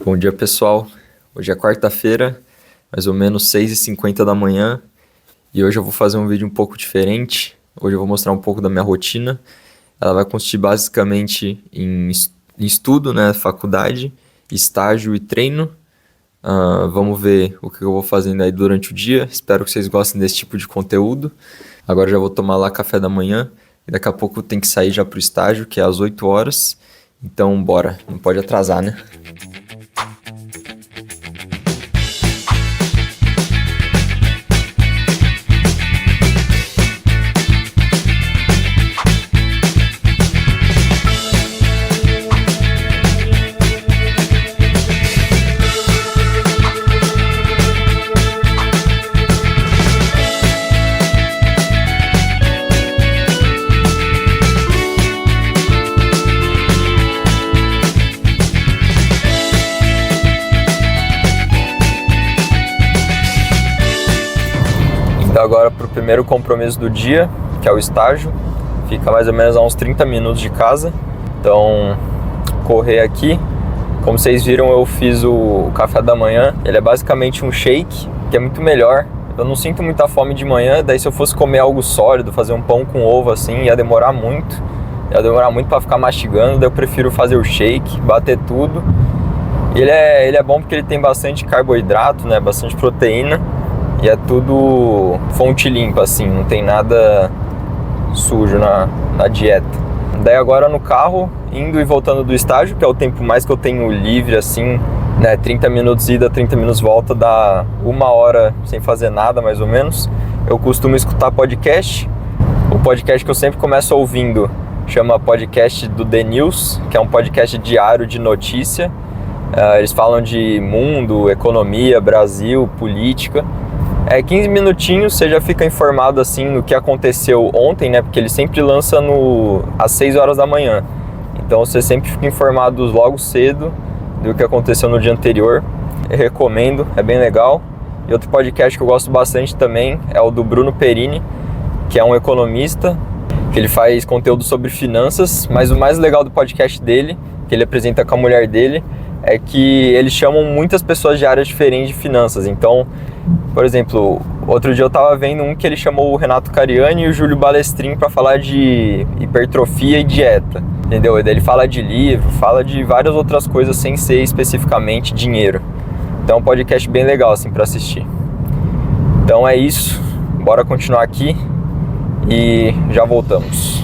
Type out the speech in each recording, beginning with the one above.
Bom dia, pessoal. Hoje é quarta-feira, mais ou menos 6h50 da manhã, e hoje eu vou fazer um vídeo um pouco diferente. Hoje eu vou mostrar um pouco da minha rotina. Ela vai consistir basicamente em estudo, né, faculdade, estágio e treino. Vamos ver o que eu vou fazendo aí durante o dia. Espero que vocês gostem desse tipo de conteúdo. Agora já vou tomar lá café da manhã, e daqui a pouco eu tenho que sair já pro estágio, que é às 8 horas. Então bora, não pode atrasar, né? Então agora para o primeiro compromisso do dia, que é o estágio. Fica mais ou menos a uns 30 minutos de casa. Então, correr aqui. Como vocês viram, eu fiz o café da manhã. Ele é basicamente um shake, que é muito melhor. Eu não sinto muita fome de manhã, daí se eu fosse comer algo sólido, fazer um pão com ovo assim, ia demorar muito. Ia demorar muito para ficar mastigando, daí eu prefiro fazer o shake, bater tudo. Ele é bom porque ele tem bastante carboidrato, né, bastante proteína. E é tudo fonte limpa, assim, não tem nada sujo na dieta. Daí agora no carro, indo e voltando do estágio, que é o tempo mais que eu tenho livre, assim, né, 30 minutos ida, 30 minutos volta, dá 1 hora sem fazer nada, mais ou menos. Eu costumo escutar podcast. O podcast que eu sempre começo ouvindo chama podcast do The News, que é um podcast diário de notícia. Eles falam de mundo, economia, Brasil, política. 15 minutinhos, você já fica informado assim no que aconteceu ontem, né? Porque ele sempre lança às 6 horas da manhã. Então você sempre fica informado logo cedo do que aconteceu no dia anterior. Eu recomendo, é bem legal. E outro podcast que eu gosto bastante também é o do Bruno Perini, que é um economista, que ele faz conteúdo sobre finanças. Mas o mais legal do podcast dele, que ele apresenta com a mulher dele, é que eles chamam muitas pessoas de áreas diferentes de finanças. Então, por exemplo, outro dia eu tava vendo um que ele chamou o Renato Cariani e o Júlio Balestrin para falar de hipertrofia e dieta, entendeu? E daí ele fala de livro, fala de várias outras coisas sem ser especificamente dinheiro. Então é um podcast bem legal assim para assistir. Então é isso, bora continuar aqui e já voltamos.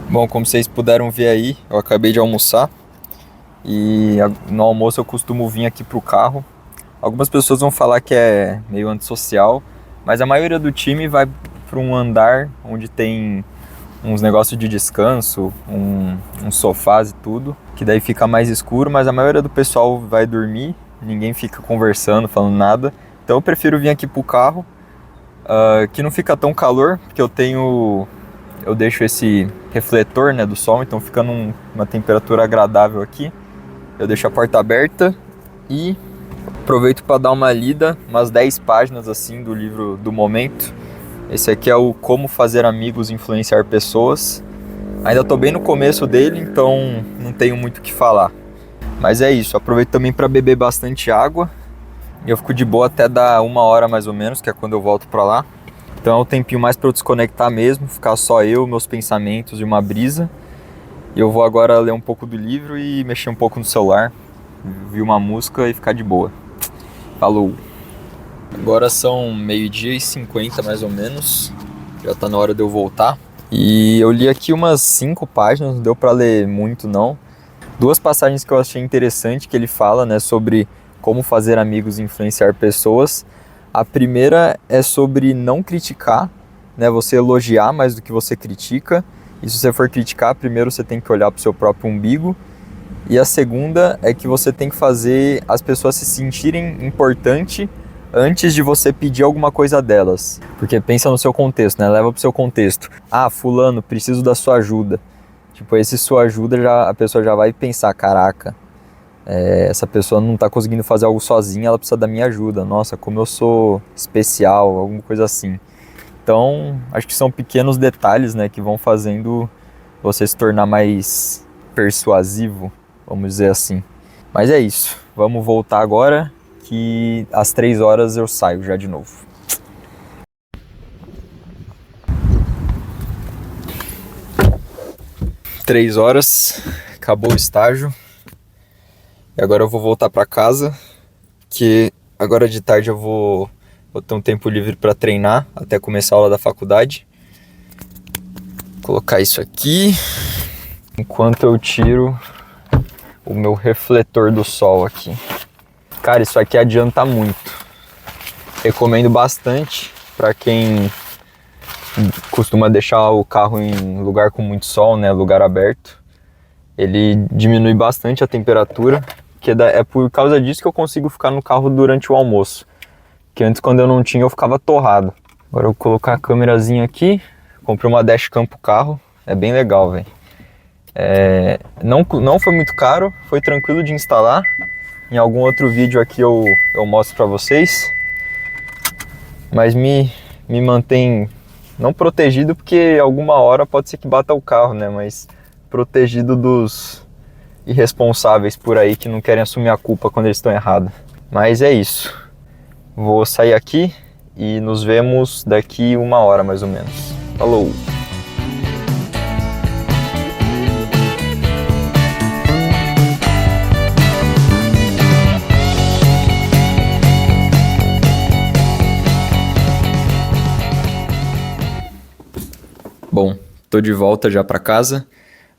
Bom, como vocês puderam ver aí, eu acabei de almoçar e no almoço eu costumo vir aqui pro carro. Algumas pessoas vão falar que é meio antissocial, mas a maioria do time vai para um andar onde tem uns negócios de descanso, uns sofás e tudo, que daí fica mais escuro, mas a maioria do pessoal vai dormir, ninguém fica conversando, falando nada. Então eu prefiro vir aqui pro carro, que não fica tão calor, porque eu deixo esse refletor, né, do sol, então fica numa temperatura agradável aqui. Eu deixo a porta aberta e aproveito para dar uma lida, umas 10 páginas assim do livro do momento. Esse aqui é o Como Fazer Amigos e Influenciar Pessoas. Ainda estou bem no começo dele, então não tenho muito o que falar. Mas é isso, aproveito também para beber bastante água. Eu fico de boa até dar 1 hora mais ou menos, que é quando eu volto para lá. Então é um tempinho mais para eu desconectar mesmo, ficar só eu, meus pensamentos e uma brisa. E eu vou agora ler um pouco do livro e mexer um pouco no celular, ouvir uma música e ficar de boa. Falou! Agora são 12h50 mais ou menos, já tá na hora de eu voltar. E eu li aqui umas 5 páginas, não deu para ler muito não. 2 passagens que eu achei interessante que ele fala, né, sobre como fazer amigos e influenciar pessoas. A primeira é sobre não criticar, né? Você elogiar mais do que você critica. E se você for criticar, primeiro você tem que olhar para o seu próprio umbigo. E a segunda é que você tem que fazer as pessoas se sentirem importantes antes de você pedir alguma coisa delas. Porque pensa no seu contexto, né? Leva pro seu contexto. Ah, fulano, preciso da sua ajuda. Tipo, esse sua ajuda, a pessoa já vai pensar, caraca, essa pessoa não tá conseguindo fazer algo sozinha, ela precisa da minha ajuda. Nossa, como eu sou especial, alguma coisa assim. Então, acho que são pequenos detalhes, né, que vão fazendo você se tornar mais persuasivo, vamos dizer assim. Mas é isso, vamos voltar agora, que às 3 horas eu saio já de novo. 3 horas, acabou o estágio. E agora eu vou voltar para casa, que agora de tarde eu vou ter um tempo livre para treinar até começar a aula da faculdade. Vou colocar isso aqui, enquanto eu tiro o meu refletor do sol aqui. Cara, isso aqui adianta muito. Recomendo bastante para quem costuma deixar o carro em lugar com muito sol, né, lugar aberto. Ele diminui bastante a temperatura, que é por causa disso que eu consigo ficar no carro durante o almoço. Que antes, quando eu não tinha, eu ficava torrado. Agora eu vou colocar a câmerazinha aqui. Comprei uma dashcam pro carro. É bem legal, velho. Não foi muito caro, foi tranquilo de instalar. Em algum outro vídeo aqui eu mostro pra vocês. Mas me mantém, não protegido, porque alguma hora pode ser que bata o carro, né? Mas protegido dos irresponsáveis por aí que não querem assumir a culpa quando eles estão errados. Mas é isso. Vou sair aqui e nos vemos daqui 1 hora mais ou menos. Falou! Bom, tô de volta já para casa.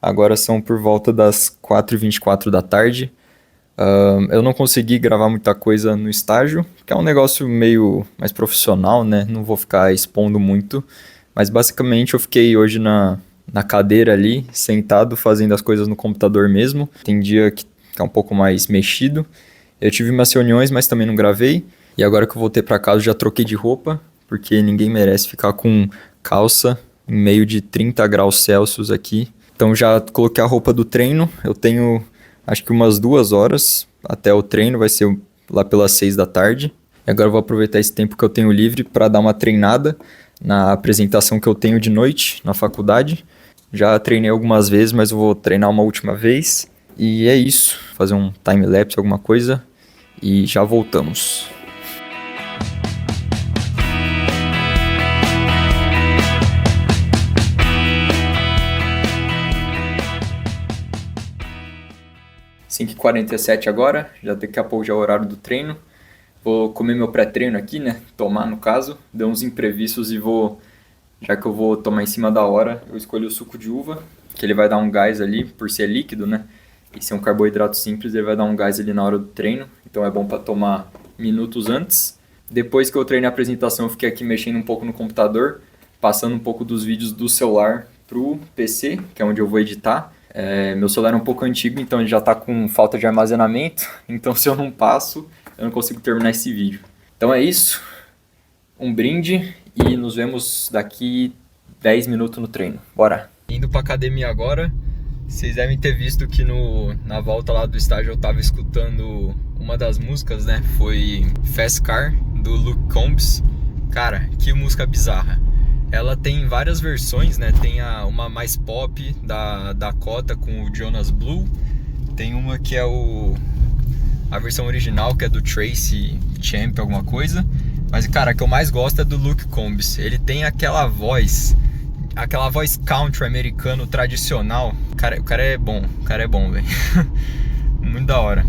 Agora são por volta das 4h24 da tarde. Eu não consegui gravar muita coisa no estágio, que é um negócio meio mais profissional, né? Não vou ficar expondo muito. Mas basicamente eu fiquei hoje na cadeira ali, sentado, fazendo as coisas no computador mesmo. Tem dia que é um pouco mais mexido. Eu tive umas reuniões, mas também não gravei. E agora que eu voltei para casa, já troquei de roupa, porque ninguém merece ficar com calça em meio de 30 graus Celsius aqui. Então já coloquei a roupa do treino, eu tenho acho que umas 2 horas até o treino, vai ser lá pelas 6 da tarde. E agora eu vou aproveitar esse tempo que eu tenho livre para dar uma treinada na apresentação que eu tenho de noite na faculdade. Já treinei algumas vezes, mas eu vou treinar uma última vez. E é isso, fazer um time-lapse, alguma coisa, e já voltamos. Às 5h47 agora, já daqui a pouco já é o horário do treino. Vou comer meu pré-treino aqui, né? Tomar no caso. Deu uns imprevistos e já que eu vou tomar em cima da hora, eu escolhi o suco de uva, que ele vai dar um gás ali, por ser líquido, né? E ser um carboidrato simples, ele vai dar um gás ali na hora do treino. Então é bom para tomar minutos antes. Depois que eu treinei a apresentação, eu fiquei aqui mexendo um pouco no computador, passando um pouco dos vídeos do celular pro PC, que é onde eu vou editar. Meu celular é um pouco antigo, então ele já está com falta de armazenamento. Então se eu não passo, eu não consigo terminar esse vídeo. Então é isso. Um brinde e nos vemos daqui 10 minutos no treino. Bora! Indo pra academia agora. Vocês devem ter visto que na volta lá do estágio eu tava escutando uma das músicas, né? Foi Fast Car, do Luke Combs. Cara, que música bizarra. Ela tem várias versões, né? Tem uma mais pop da Dakota com o Jonas Blue. Tem uma que é a versão original, que é do Tracy Champ, alguma coisa. Mas, cara, a que eu mais gosto é do Luke Combs. Ele tem aquela voz country americano tradicional. O cara é bom, velho. Muito da hora.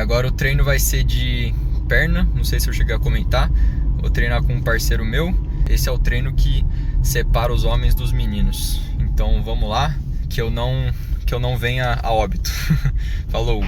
Agora o treino vai ser de perna, não sei se eu cheguei a comentar. Vou treinar com um parceiro meu. Esse é o treino que separa os homens dos meninos. Então vamos lá, que eu não venha a óbito. Falou!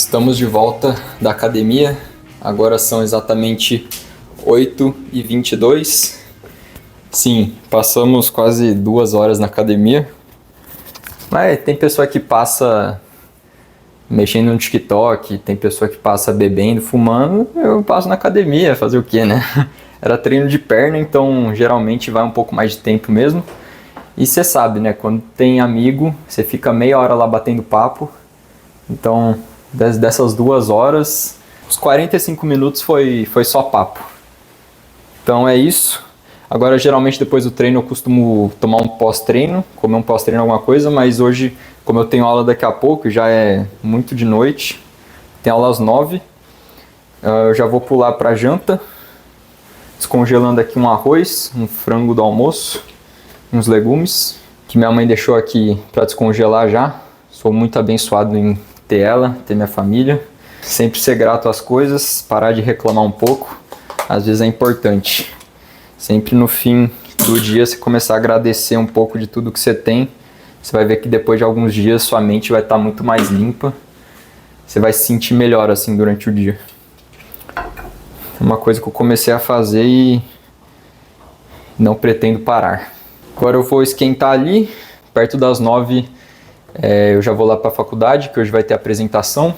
Estamos de volta da academia, agora são exatamente 8h22. Sim, passamos quase 2 horas na academia, mas tem pessoa que passa mexendo no TikTok, tem pessoa que passa bebendo, fumando, eu passo na academia, fazer o quê, né? Era treino de perna, então geralmente vai um pouco mais de tempo mesmo. E você sabe, né? Quando tem amigo, você fica meia hora lá batendo papo. Então, dessas 2 horas, os 45 minutos foi só papo. Então é isso. Agora, geralmente, depois do treino, eu costumo tomar um pós-treino, comer um pós-treino alguma coisa, mas hoje, como eu tenho aula daqui a pouco, já é muito de noite, tem aula às 9, eu já vou pular para janta, descongelando aqui um arroz, um frango do almoço, uns legumes, que minha mãe deixou aqui para descongelar já. Sou muito abençoado em ter ela, ter minha família. Sempre ser grato às coisas, parar de reclamar um pouco, às vezes é importante. Sempre no fim do dia você começar a agradecer um pouco de tudo que você tem, você vai ver que depois de alguns dias sua mente vai estar muito mais limpa, você vai se sentir melhor assim durante o dia. É uma coisa que eu comecei a fazer e não pretendo parar. Agora eu vou esquentar ali, perto das 9 eu já vou lá para a faculdade, que hoje vai ter apresentação.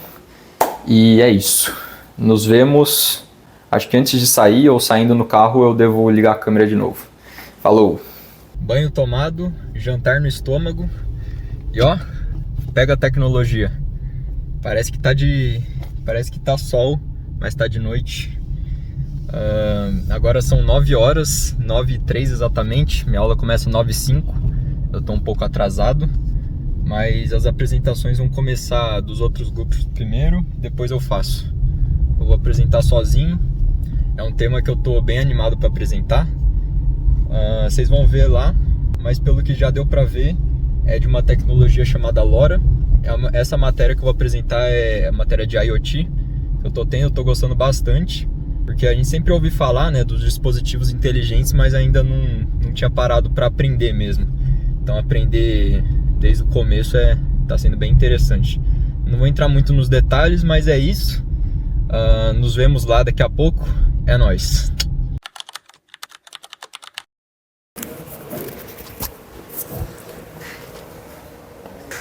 E é isso. Nos vemos, acho que antes de sair ou saindo no carro eu devo ligar a câmera de novo. Falou! Banho tomado, jantar no estômago e ó, pega a tecnologia. Parece que tá sol, mas tá de noite. Agora são 9 horas, 9h03 exatamente, minha aula começa às 9h05, eu tô um pouco atrasado, mas as apresentações vão começar dos outros grupos primeiro, depois eu faço. Eu vou apresentar sozinho, é um tema que eu tô bem animado para apresentar, vocês vão ver lá, mas pelo que já deu para ver, é de uma tecnologia chamada LoRa. Essa matéria que eu vou apresentar é a matéria de IoT, que eu tô gostando bastante. Porque a gente sempre ouve falar, né, dos dispositivos inteligentes, mas ainda não tinha parado para aprender mesmo. Então aprender desde o começo tá sendo bem interessante. Não vou entrar muito nos detalhes, mas é isso. Nos vemos lá daqui a pouco. É nóis!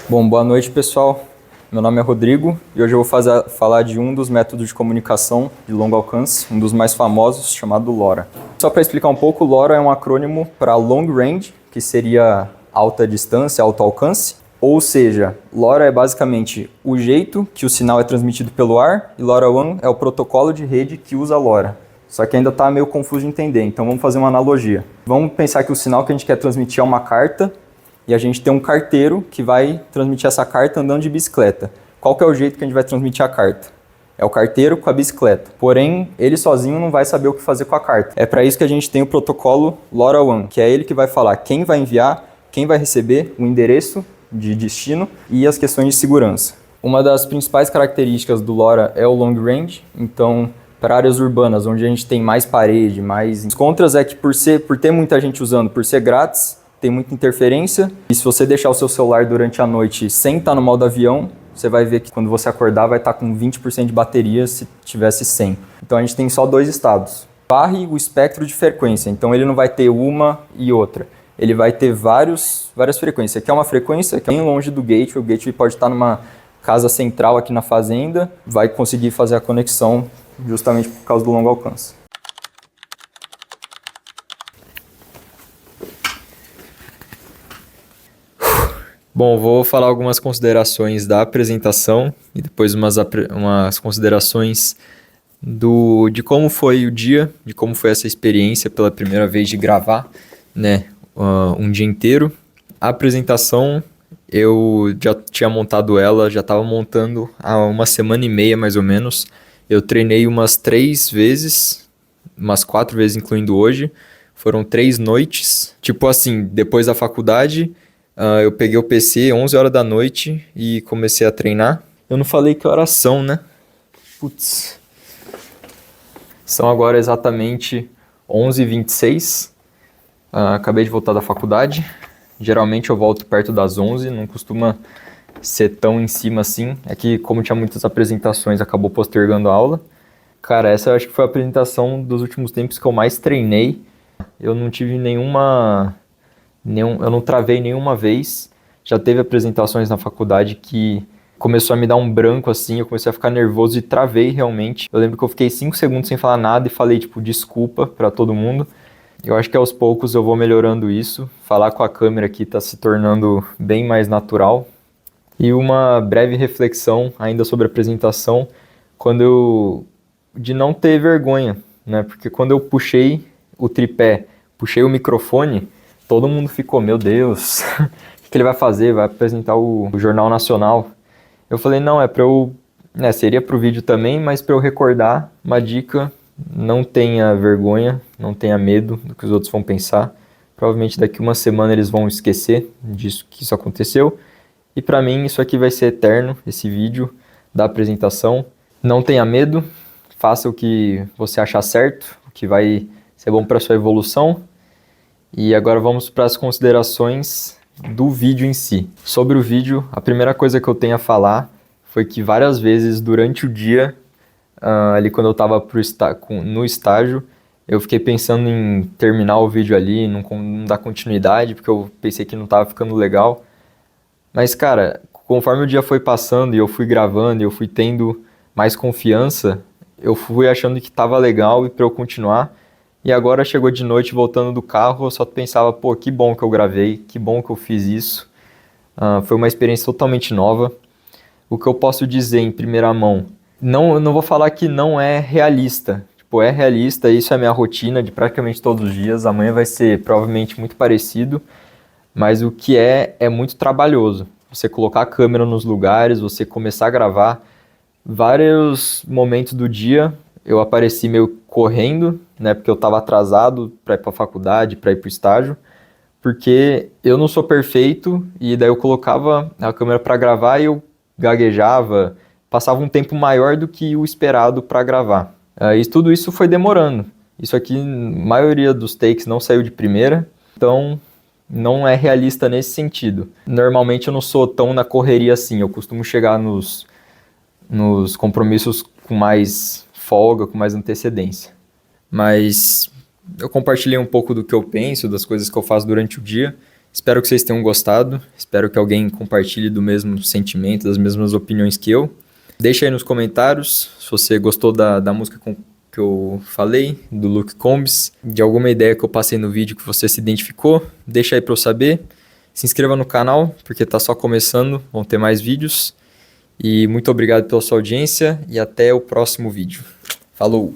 Bom, boa noite, pessoal. Meu nome é Rodrigo e hoje eu vou falar de um dos métodos de comunicação de longo alcance, um dos mais famosos, chamado LoRa. Só para explicar um pouco, LoRa é um acrônimo para Long Range, que seria alta distância, alto alcance. Ou seja, LoRa é basicamente o jeito que o sinal é transmitido pelo ar e LoRaWAN é o protocolo de rede que usa LoRa. Só que ainda está meio confuso de entender, então vamos fazer uma analogia. Vamos pensar que o sinal que a gente quer transmitir é uma carta, e a gente tem um carteiro que vai transmitir essa carta andando de bicicleta. Qual que é o jeito que a gente vai transmitir a carta? É o carteiro com a bicicleta. Porém, ele sozinho não vai saber o que fazer com a carta. É para isso que a gente tem o protocolo LoRaWAN, que é ele que vai falar quem vai enviar, quem vai receber, o endereço de destino e as questões de segurança. Uma das principais características do LoRa é o long range. Então, para áreas urbanas, onde a gente tem mais parede, mais... Os contras é que por ter muita gente usando, por ser grátis, tem muita interferência, e se você deixar o seu celular durante a noite sem estar no modo avião, você vai ver que quando você acordar vai estar com 20% de bateria se tivesse 100. Então a gente tem só 2 estados. Varre o espectro de frequência, então ele não vai ter uma e outra. Ele vai ter várias frequências. Aqui é uma frequência que é bem longe do gateway, o gateway pode estar numa casa central aqui na fazenda, vai conseguir fazer a conexão justamente por causa do longo alcance. Bom, vou falar algumas considerações da apresentação e depois umas considerações de como foi o dia, de como foi essa experiência pela primeira vez de gravar, né, um dia inteiro. A apresentação, eu já tinha montado ela, já estava montando há 1 semana e meia mais ou menos. Eu treinei umas 3 vezes, umas 4 vezes incluindo hoje. Foram 3 noites, tipo assim, depois da faculdade... eu peguei o PC 11 horas da noite e comecei a treinar. Eu não falei que horas são, né? Putz. São agora exatamente 11h26. Acabei de voltar da faculdade. Geralmente eu volto perto das 11, não costuma ser tão em cima assim. É que como tinha muitas apresentações, acabou postergando a aula. Cara, essa eu acho que foi a apresentação dos últimos tempos que eu mais treinei. Eu não tive eu não travei nenhuma vez. Já teve apresentações na faculdade que começou a me dar um branco assim, eu comecei a ficar nervoso e travei realmente. Eu lembro que eu fiquei 5 segundos sem falar nada e falei, tipo, desculpa pra todo mundo. Eu acho que aos poucos eu vou melhorando isso. Falar com a câmera aqui tá se tornando bem mais natural. E uma breve reflexão ainda sobre a apresentação, de não ter vergonha, né? Porque quando eu puxei o tripé, puxei o microfone, todo mundo ficou, meu Deus, o que ele vai fazer? Vai apresentar o Jornal Nacional. Eu falei, não, é para eu, né, seria para o vídeo também, mas para eu recordar, uma dica, não tenha vergonha, não tenha medo do que os outros vão pensar. Provavelmente daqui uma semana eles vão esquecer disso que isso aconteceu. E para mim isso aqui vai ser eterno, esse vídeo da apresentação. Não tenha medo, faça o que você achar certo, o que vai ser bom para sua evolução. E agora vamos para as considerações do vídeo em si. Sobre o vídeo, a primeira coisa que eu tenho a falar foi que várias vezes durante o dia, ali quando eu estava no estágio, eu fiquei pensando em terminar o vídeo ali, não dar continuidade, porque eu pensei que não estava ficando legal. Mas, cara, conforme o dia foi passando e eu fui gravando e eu fui tendo mais confiança, eu fui achando que estava legal e para eu continuar. E agora chegou de noite, voltando do carro, eu só pensava, pô, que bom que eu gravei, que bom que eu fiz isso. Foi uma experiência totalmente nova. O que eu posso dizer em primeira mão, eu não vou falar que não é realista. Tipo, é realista, isso é a minha rotina de praticamente todos os dias. Amanhã vai ser provavelmente muito parecido, mas o que é muito trabalhoso. Você colocar a câmera nos lugares, você começar a gravar. Vários momentos do dia eu apareci meio correndo, né, porque eu estava atrasado para ir para a faculdade, para ir para o estágio, porque eu não sou perfeito e daí eu colocava a câmera para gravar e eu gaguejava, passava um tempo maior do que o esperado para gravar. E tudo isso foi demorando. Isso aqui, a maioria dos takes não saiu de primeira, então não é realista nesse sentido. Normalmente eu não sou tão na correria assim, eu costumo chegar nos compromissos com mais folga, com mais antecedência. Mas eu compartilhei um pouco do que eu penso, das coisas que eu faço durante o dia. Espero que vocês tenham gostado. Espero que alguém compartilhe do mesmo sentimento, das mesmas opiniões que eu. Deixa aí nos comentários se você gostou da música que eu falei, do Luke Combs, de alguma ideia que eu passei no vídeo que você se identificou. Deixa aí para eu saber. Se inscreva no canal, porque está só começando, vão ter mais vídeos. E muito obrigado pela sua audiência e até o próximo vídeo. Falou!